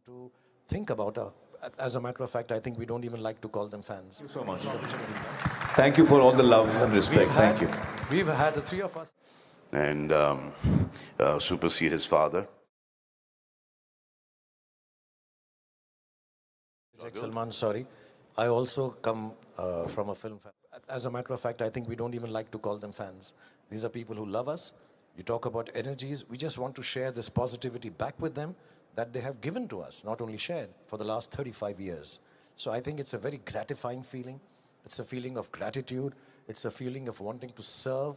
to think about. As a matter of fact, I think we don't even like to call them fans. Thank you so much. Thank you for all the love and respect. Thank you. We've had the three of us. And supersede his father. Salman, sorry. I also come from a film fan. As a matter of fact, I think we don't even like to call them fans. These are people who love us. You talk about energies. We just want to share this positivity back with them that they have given to us, not only shared, for the last 35 years. So I think it's a very gratifying feeling. It's a feeling of gratitude. It's a feeling of wanting to serve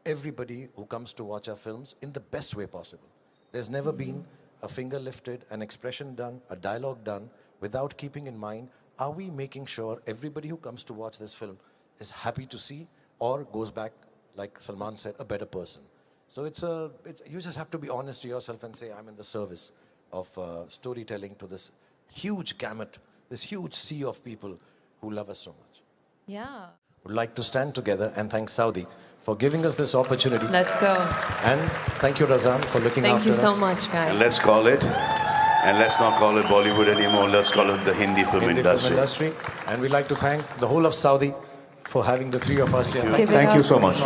everybody who comes to watch our films in the best way possible. There's never been a finger lifted, an expression done, a dialogue done, without keeping in mind, are we making sure everybody who comes to watch this film is happy to see or goes back, like Salman said, a better person. So you just have to be honest to yourself and say, I'm in the service of storytelling to this huge gamut, this huge sea of people who love us so much. Yeah. Would like to stand together and thank Saudi for giving us this opportunity. Let's go. And thank you, Razan, for looking after us. Thank you so much, guys. And let's call it, and let's not call it Bollywood anymore, let's call it the Hindi film industry. And we'd like to thank the whole of Saudi for having the three of us here. Thank you so much.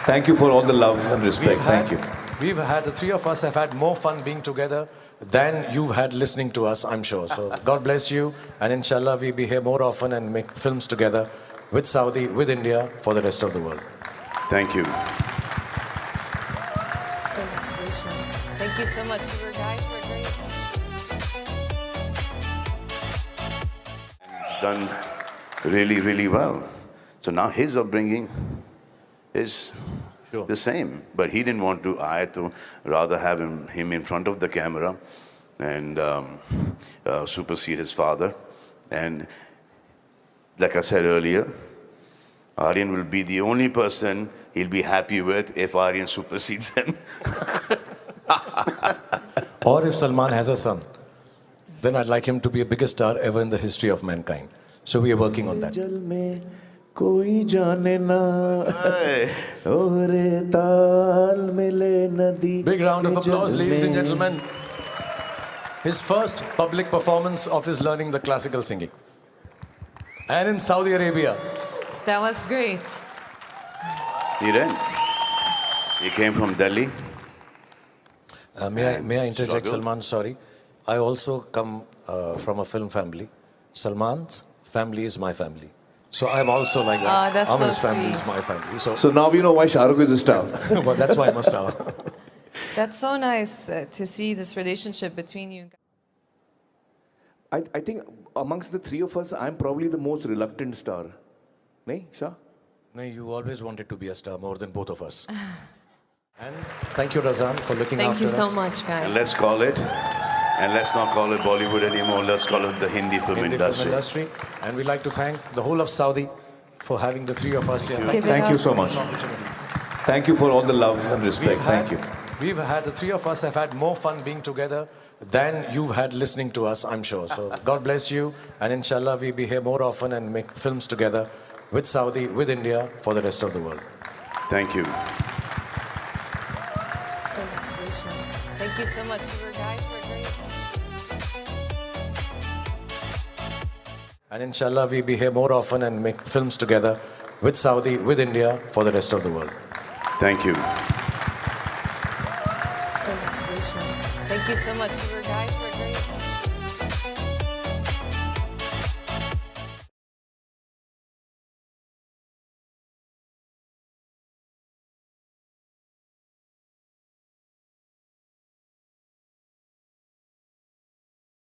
Thank you for all the love and respect. Thank you. We've had, the three of us have had more fun being together than you've had listening to us, I'm sure. So God bless you. And inshallah, we'll be here more often and make films together with Saudi, with India, for the rest of the world. Thank you. Congratulations. Thank you so much. You guys were great. It's done really, really well. So now his upbringing is the same. But he didn't want to, I had to rather have him in front of the camera and supersede his father. And like I said earlier, Aryan will be the only person he'll be happy with if Aryan supersedes him. Or if Salman has a son, then I'd like him to be a biggest star ever in the history of mankind. So we are working on that. Big round of applause, ladies and gentlemen. His first public performance of his learning the classical singing. And in Saudi Arabia. That was great. He did. He came from Delhi. May I interject, Salman? Sorry. I also come from a film family. Salman's family is my family. So I'm also like that. Oh, that's Amar's so family sweet. is my family. So now we know why Shah Rukh is a star. Well, that's why I must have. That's so nice to see this relationship between you. I think amongst the three of us, I'm probably the most reluctant star. Nahi, Shah? No, you always wanted to be a star more than both of us. And thank you, Razan, for looking Thank after you us. so much, guys. And let's call it, and let's not call it Bollywood anymore, let's call it the Hindi film industry. And we'd like to thank the whole of Saudi for having the three of us here. Thank you so much. Thank you for all the love and respect. Thank you. We've had, the three of us have had more fun being together than you've had listening to us, I'm sure. So God bless you. And inshallah, we'll be here more often and make films together with Saudi, with India, for the rest of the world. Thank you. Congratulations. Thank you so much. You guys were great. And inshallah, we'll be here more often and make films together with Saudi, with India, for the rest of the world. Thank you. Congratulations. Thank you so much. You guys were